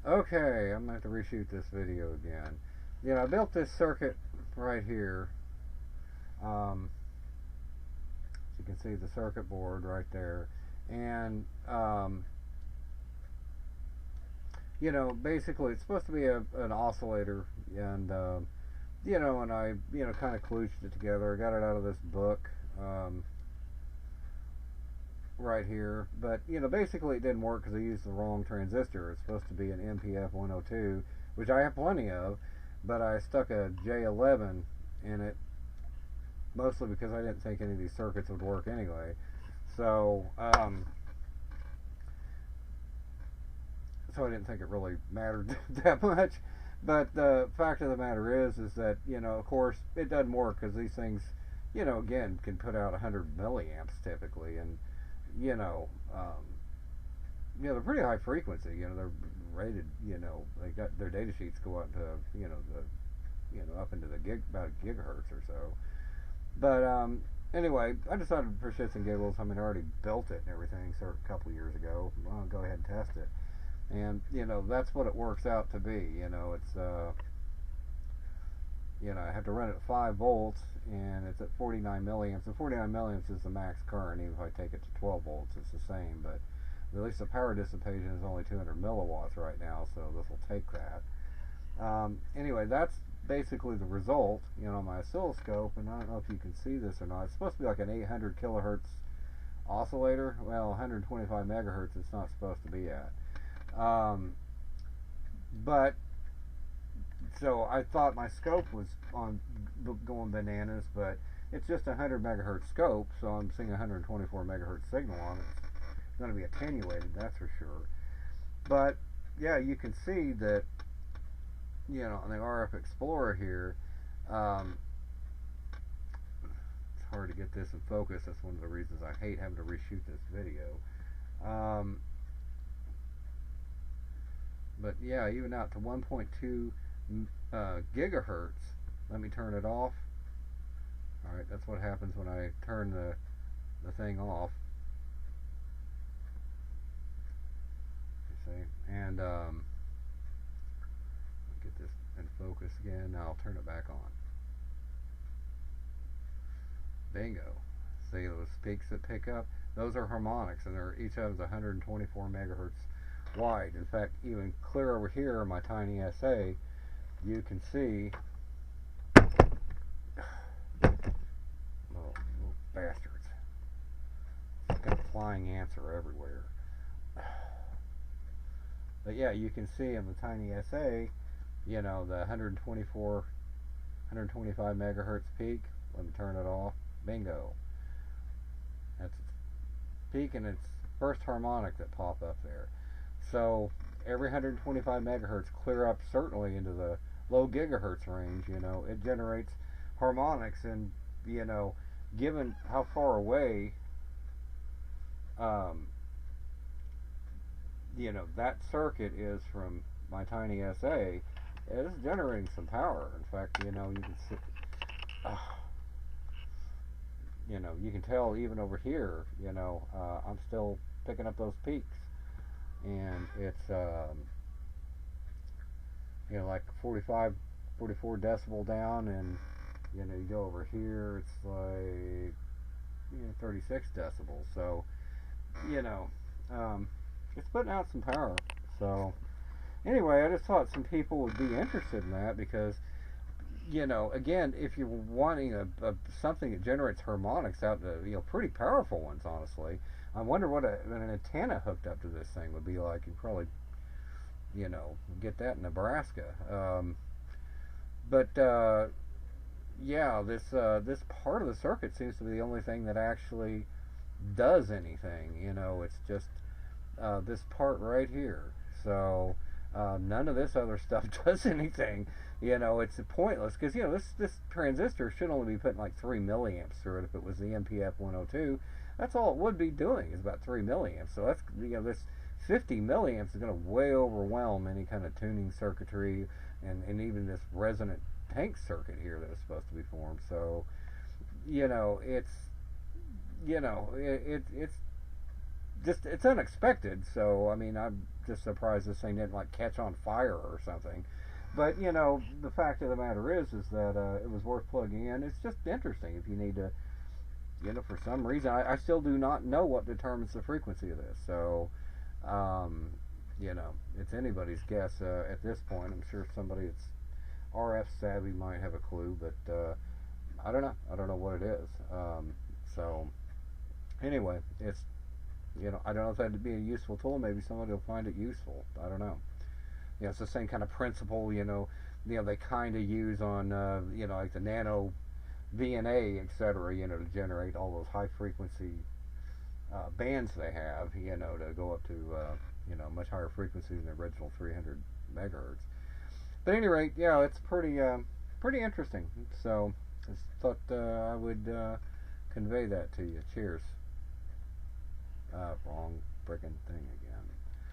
Okay, I'm going to have to reshoot this video again. You know, I built this circuit right here. Um, so you can see the circuit board right there. And, you know, basically it's supposed to be an oscillator. And, you know, and I, you know, kind of kludged it together. I got it out of this book. Right here, but you know, basically it didn't work because I used the wrong transistor. It's supposed to be an MPF 102, which I have plenty of, but I stuck a J11 in it, mostly because I didn't think any of these circuits would work anyway. So, so I didn't think it really mattered that much. But the fact of the matter is that you know, of course, it doesn't work because these things, you know, again, can put out 100 milliamps typically, and you know, you know, they're pretty high frequency. You know, they're rated. You know, they got their data sheets go up to you know up into the about gigahertz or so. But anyway, I decided for shits and giggles. I mean, I already built it and everything, so a couple of years ago. Well, I'll go ahead and test it, and you know, that's what it works out to be. You know, it's you know, I have to run it at 5 volts, and it's at 49 milliamps. And 49 milliamps is the max current. Even if I take it to 12 volts, it's the same. But at least the power dissipation is only 200 milliwatts right now, so this will take that. Anyway, that's basically the result, you know, on my oscilloscope. And I don't know if you can see this or not. It's supposed to be like an 800 kilohertz oscillator. Well, 125 megahertz it's not supposed to be at. But so I thought my scope was on going bananas, but it's just a 100 megahertz scope, so I'm seeing a 124 megahertz signal on it. It's going to be attenuated, that's for sure. But yeah, you can see that, you know, on the RF Explorer here, it's hard to get this in focus. That's one of the reasons I hate having to reshoot this video. Um, but yeah, even out to 1.2 gigahertz. Let me turn it off. Alright, that's what happens when I turn the thing off. You see? And get this in focus again. Now I'll turn it back on. Bingo. See those peaks that pick up? Those are harmonics, and they're each of them's 124 megahertz wide. In fact, even clear over here, my tiny SA, you can see little bastards. Got a flying answer everywhere. But yeah, you can see in the tiny SA, you know, the 125 megahertz peak. Let me turn it off. Bingo. That's its peak and its first harmonic that pop up there. So every 125 megahertz clear up certainly into the low gigahertz range. You know, it generates harmonics, and you know, given how far away, um, you know, that circuit is from my tiny SA, it is generating some power. In fact, you know, you can see, you know, you can tell even over here, you know, I'm still picking up those peaks, and it's you know, like 45, 44 decibel down, and you know, you go over here, it's like, you know, 36 decibels. So, you know, it's putting out some power. So, anyway, I just thought some people would be interested in that because, you know, again, if you're wanting something that generates harmonics out to, you know, pretty powerful ones, honestly, I wonder what an antenna hooked up to this thing would be like. You probably, you know, get that in Nebraska. But yeah, this part of the circuit seems to be the only thing that actually does anything. You know, it's just this part right here. So none of this other stuff does anything. You know, it's pointless because, you know, this transistor should only be putting like 3 milliamps through it if it was the MPF 102. That's all it would be doing is about 3 milliamps. So that's, you know, this 50 milliamps is going to way overwhelm any kind of tuning circuitry and even this resonant tank circuit here that is supposed to be formed. So, you know, it's, you know, it's just it's unexpected. So I mean, I'm just surprised this thing didn't like catch on fire or something. But you know, the fact of the matter is that it was worth plugging in. It's just interesting if you need to, you know, for some reason. I still do not know what determines the frequency of this. So, um, you know, it's anybody's guess at this point. I'm sure somebody that's RF savvy might have a clue, but I don't know. I don't know what it is. So anyway, it's, you know, I don't know if that'd be a useful tool. Maybe somebody will find it useful. I don't know. You know, it's the same kind of principle. You know, they kind of use on you know, like the nano VNA, etc. You know, to generate all those high frequency bands they have. You know, to go up to you know, much higher frequency than the original 300 megahertz. But at any rate, yeah, it's pretty interesting. So I just thought I would convey that to you. Cheers. Wrong frickin' thing again.